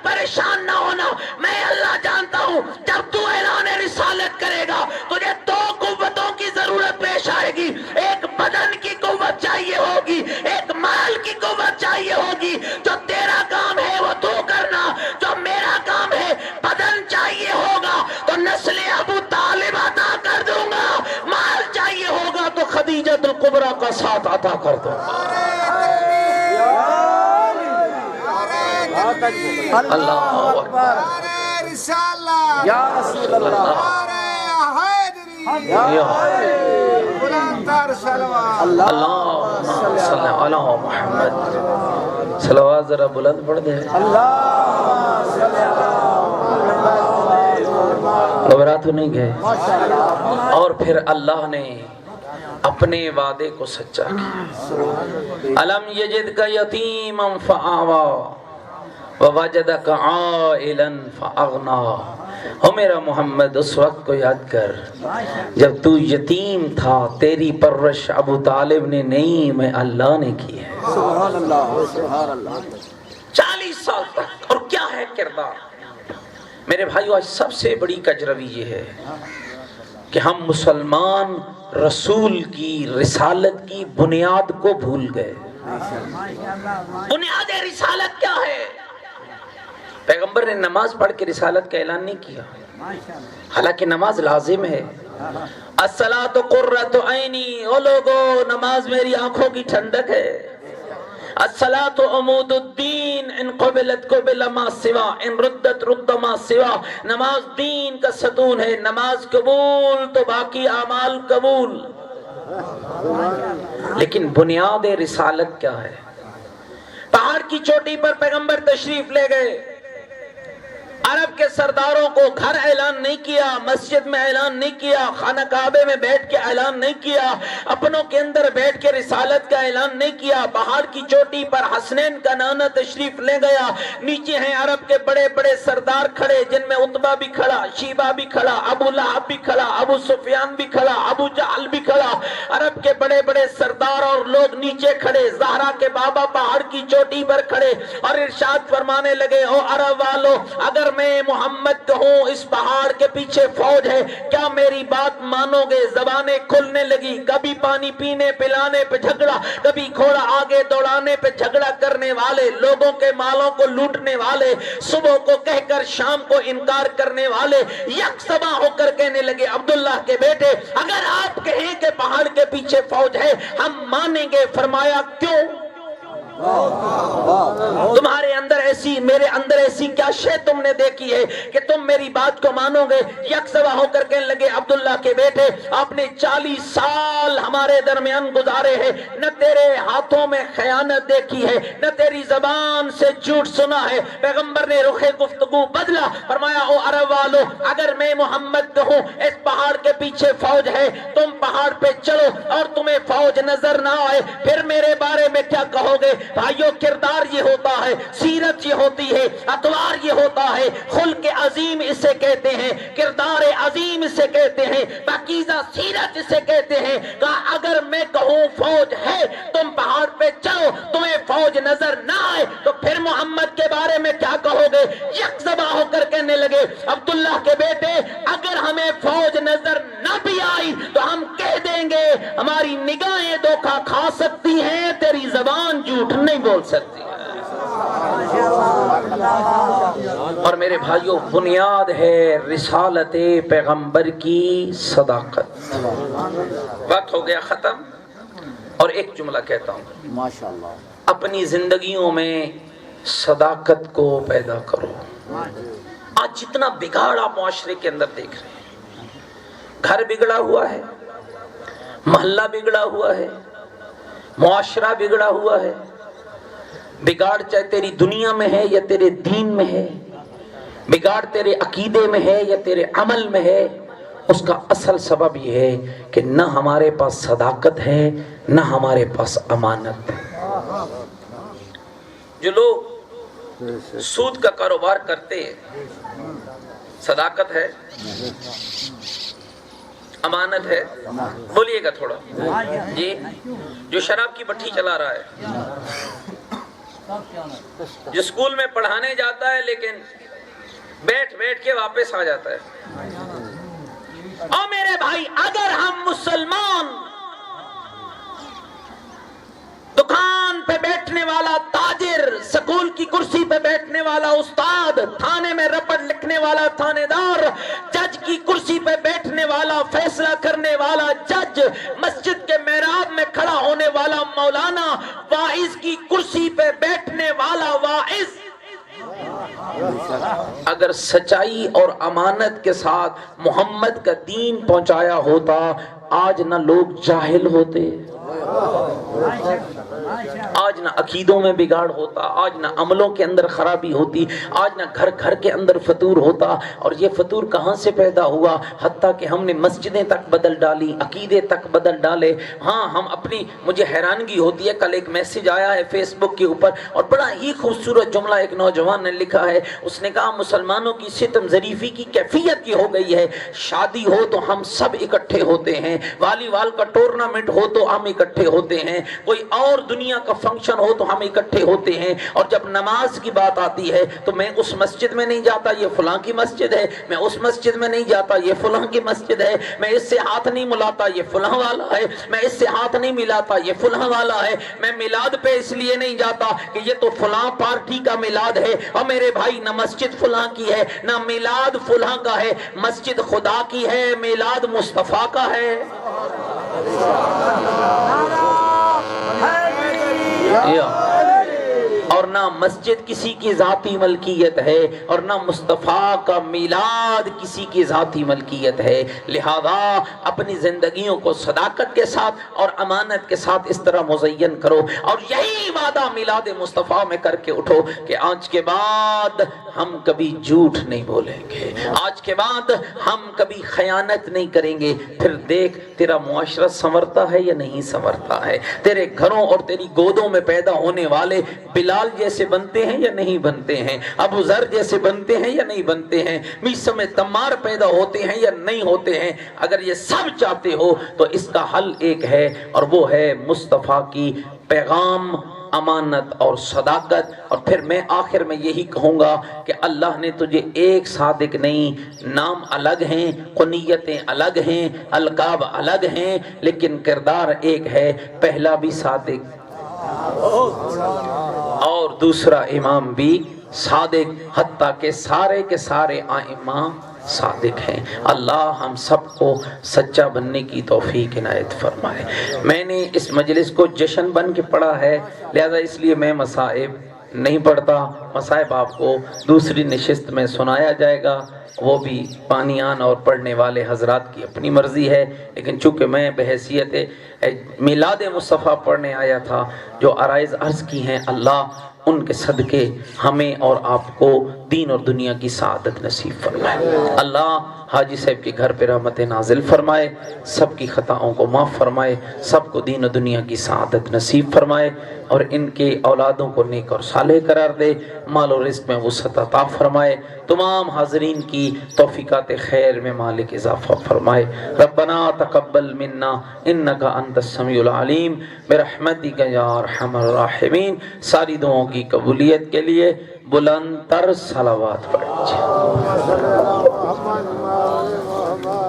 پریشان نہ ہونا، میں اللہ جانتا ہوں جب تو اعلان رسالت کرے گا تجھے دو قوتوں کی ضرورت پیش آئے گی، ایک بدن کی قوت چاہیے ہوگی، ایک مال کی قوت چاہیے ہوگی۔ جو تیرا کام ہے وہ تو کرنا، جو میرا کام ہے بدن چاہیے ہوگا تو نسل ابو طالب عطا کر دوں گا، مال چاہیے ہوگا تو خدیجۃ الکبریٰ کا ساتھ عطا کر دوں گا۔ اللہ اکبر رسالہ یا رسول اللہ اللہم صلی علی محمد۔ صلوات ذرا بلند پڑھ دیں۔ گھبرا تو نہیں گئے؟ اور پھر اللہ نے اپنے وعدے کو سچا کیا۔ الم یجدک یتیما فآوا ووجدک عائلا فاغنا۔ ہو میرا محمد اس وقت کو یاد کر جب تو یتیم تھا، تیری پرورش ابو طالب نے نہیں، میں اللہ نے کی ہے۔ سبحان اللہ سبحان اللہ۔ 40 سال تک۔ اور کیا ہے کردار؟ میرے بھائیو، آج سب سے بڑی کجروی یہ ہے کہ ہم مسلمان رسول کی رسالت کی بنیاد کو بھول گئے۔ بنیاد رسالت کیا ہے؟ پیغمبر نے نماز پڑھ کے رسالت کا اعلان نہیں کیا، حالانکہ نماز لازم ہے۔ الصلاۃ قرۃ عینی، او لوگو نماز میری آنکھوں کی ٹھنڈک ہے۔ الصلاۃ عمود الدین، ان قبلت قبل ما سوا، ان ردت رد ما سوا۔ نماز دین کا ستون ہے، نماز قبول تو باقی اعمال قبول۔ لیکن بنیاد رسالت کیا ہے؟ پہاڑ کی چوٹی پر پیغمبر تشریف لے گئے، عرب کے سرداروں کو گھر اعلان نہیں کیا، مسجد میں اعلان نہیں کیا، خانہ کعبے میں بیٹھ کے اعلان نہیں کیا، اپنوں کے اندر بیٹھ کے رسالت کا اعلان نہیں کیا۔ پہاڑ کی چوٹی پر حسنین کا نانا تشریف لے گیا، نیچے ہیں عرب کے بڑے بڑے سردار کھڑے، جن میں عتبہ بھی کھڑا، شیبہ بھی کھڑا، ابو لہب بھی کھڑا، ابو سفیان بھی کھڑا، ابو جہل بھی کھڑا۔ عرب کے بڑے بڑے سردار اور لوگ نیچے کھڑے، زہرا کے بابا پہاڑ کی چوٹی پر کھڑے اور ارشاد فرمانے لگے، او عرب والو، اگر میں محمد کہوں اس پہاڑ کے پیچھے فوج ہے، کیا میری بات مانو گے؟ زبانیں کھلنے لگی، کبھی پانی پینے پلانے پہ جھگڑا، کبھی گھوڑا آگے دوڑانے پہ جھگڑا کرنے والے، لوگوں کے مالوں کو لوٹنے والے، صبح کو کہہ کر شام کو انکار کرنے والے یک سبا ہو کر کہنے لگے، عبداللہ کے بیٹے اگر آپ کہیں کہ پہاڑ کے پیچھے فوج ہے ہم مانیں گے۔ فرمایا کیوں؟ تمہارے اندر ایسی، میرے اندر ایسی کیا شے تم نے دیکھی ہے کہ تم میری بات کو مانو گے؟ یکسوا ہو کر کہنے لگے، عبداللہ کے بیٹے آپ نے 40 سال ہمارے درمیان گزارے ہیں، نہ تیرے ہاتھوں میں خیانت دیکھی ہے، نہ تیری زبان سے جھوٹ سنا ہے۔ پیغمبر نے رخ گفتگو بدلا، فرمایا او عرب والو، اگر میں محمد کہوں اس پہاڑ کے پیچھے فوج ہے، تم پہاڑ پہ چلو اور تمہیں فوج نظر نہ آئے، پھر میرے بارے میں کیا کہو گے؟ بھائیو، کردار یہ ہوتا ہے، سیرت یہ ہوتی ہے، اتوار یہ ہوتا ہے، خلق عظیم اسے کہتے ہیں، کردار عظیم اسے کہتے ہیں، پاکیزہ سیرت اسے کہتے ہیں۔ کہا اگر میں کہوں فوج ہے، تم پہاڑ پہ چلو، تمہیں فوج نظر نہ آئے، تو پھر محمد کے بارے میں کیا کہو گے؟ یک زبا ہو کر کہنے لگے، عبداللہ کے بیٹے اگر ہمیں فوج نظر نہ بھی آئی تو ہم کہہ دیں گے ہماری نگاہیں دھوکہ کھا سکتی ہیں، تیری زبان جھوٹ نہیں بول سکتی ہے۔ اور میرے بھائیوں، بنیاد ہے رسالت پیغمبر کی صداقت۔ وقت ہو گیا ختم، اور ایک جملہ کہتا ہوں، ماشاءاللہ، اپنی زندگیوں میں صداقت کو پیدا کرو۔ آج جتنا بگاڑ آپ معاشرے کے اندر دیکھ رہے ہیں، گھر بگڑا ہوا ہے، محلہ بگڑا ہوا ہے، معاشرہ بگڑا ہوا ہے۔ بگاڑ چاہے تیری دنیا میں ہے یا تیرے دین میں ہے، بگاڑ تیرے عقیدے میں ہے یا تیرے عمل میں ہے، اس کا اصل سبب یہ ہے کہ نہ ہمارے پاس صداقت ہے، نہ ہمارے پاس امانت ہے۔ جو لوگ سود کا کاروبار کرتے ہیں، صداقت ہے، امانت ہے؟ بولیے گا تھوڑا جی۔ جو شراب کی بٹھی چلا رہا ہے، جو اسکول میں پڑھانے جاتا ہے لیکن بیٹھ بیٹھ کے واپس آ جاتا ہے. اور میرے بھائی اگر ہم مسلمان دکان پہ بیٹھنے والا تاجر، سکول کی کرسی پہ بیٹھنے والا استاد، تھانے میں رپٹ لکھنے والا تھانے دار، جج کی کرسی پہ بیٹھنے والا، فیصلہ کرنے والا جج، مسجد کے محراب میں کھڑا ہونے والا مولانا، واعظ کی کرسی پہ بیٹھنے والا واعظ، اگر سچائی اور امانت کے ساتھ محمد کا دین پہنچایا ہوتا، آج نہ لوگ جاہل ہوتے، آج نہ عقیدوں میں بگاڑ ہوتا، آج نہ عملوں کے اندر خرابی ہوتی، آج نہ گھر گھر کے اندر فطور ہوتا. اور یہ فطور کہاں سے پیدا ہوا؟ حتیٰ کہ ہم نے مسجدیں تک بدل ڈالی، عقیدے تک بدل ڈالے. ہاں ہم اپنی، مجھے حیرانگی ہوتی ہے، کل ایک میسج آیا ہے فیس بک کے اوپر اور بڑا ہی خوبصورت جملہ ایک نوجوان نے لکھا ہے. اس نے کہا مسلمانوں کی ستم ظریفی کی کیفیت یہ ہو گئی ہے، شادی ہو تو ہم سب اکٹھے ہوتے ہیں، والی وال کا ٹورنامنٹ ہو تو ہم اکٹھے ہوتے ہیں، کوئی اور دنیا کا فنکشن ہو تو ہم اکٹھے ہوتے ہیں، اور جب نماز کی بات آتی ہے تو میں اس مسجد میں نہیں جاتا، یہ فلاں کی مسجد ہے، میں اس مسجد میں نہیں جاتا، یہ فلاں کی مسجد ہے، میں اس سے ہاتھ نہیں ملاتا، یہ فلاں والا ہے، میں اس سے ہاتھ نہیں ملاتا، یہ فلاں والا ہے، میں میلاد پہ اس لیے نہیں جاتا کہ یہ تو فلاں پارٹی کا میلاد ہے. اور میرے بھائی نہ مسجد فلاں کی ہے نہ میلاد فلاں کا ہے، مسجد خدا کی ہے، میلاد مصطفیٰ کا ہے. اور نہ مسجد کسی کی ذاتی ملکیت ہے اور نہ مصطفیٰ کا میلاد کسی کی ذاتی ملکیت ہے. لہذا اپنی زندگیوں کو صداقت کے ساتھ اور امانت کے ساتھ اس طرح مزین کرو، اور یہی وعدہ میلاد مصطفیٰ میں کر کے اٹھو کہ آج کے بعد ہم کبھی جھوٹ نہیں بولیں گے، آج کے بعد ہم کبھی خیانت نہیں کریں گے. پھر دیکھ تیرا معاشرہ سنورتا ہے یا نہیں سنورتا ہے، تیرے گھروں اور تیری گودوں میں پیدا ہونے والے بلال جیسے بنتے ہیں یا نہیں بنتے ہیں، ابو ذر جیسے بنتے ہیں یا نہیں بنتے ہیں، میسم میں تمار پیدا ہوتے ہیں یا نہیں ہوتے ہیں. اگر یہ سب چاہتے ہو تو اس کا حل ایک ہے، اور وہ ہے مصطفیٰ کی پیغام، امانت اور صداقت. اور پھر میں آخر میں یہی کہوں گا کہ اللہ نے تجھے ایک صادق نہیں، نام الگ ہیں، کنیتیں الگ ہیں، القاب الگ ہیں، لیکن کردار ایک ہے. پہلا بھی صادق اور دوسرا امام بھی صادق، حتیٰ کہ سارے کے سارے ائمہ صادق ہیں. اللہ ہم سب کو سچا بننے کی توفیق عنایت فرمائے. میں نے اس مجلس کو جشن بن کے پڑھا ہے، لہذا اس لیے میں مصائب نہیں پڑھتا. مصائب آپ کو دوسری نشست میں سنایا جائے گا، وہ بھی پانیان اور پڑھنے والے حضرات کی اپنی مرضی ہے. لیکن چونکہ میں بحیثیت میلاد مصطفیٰ پڑھنے آیا تھا، جو عرائض عرض کی ہیں اللہ ان کے صدقے ہمیں اور آپ کو دین اور دنیا کی سعادت نصیب فرمائے. اللہ حاجی صاحب کے گھر پہ رحمت نازل فرمائے، سب کی خطاؤں کو معاف فرمائے، سب کو دین و دنیا کی سعادت نصیب فرمائے، اور ان کے اولادوں کو نیک اور صالح قرار دے، مال و رزق میں وسعت عطا فرمائے، تمام حاضرین کی توفیقات خیر میں مالک اضافہ فرمائے. ربنا تقبل منا انک انت السمیع العلیم برحمتک یا ارحم الراحمین. ساری دعاؤں کی قبولیت کے لیے بلند تر صلوات پڑھ لیجیے.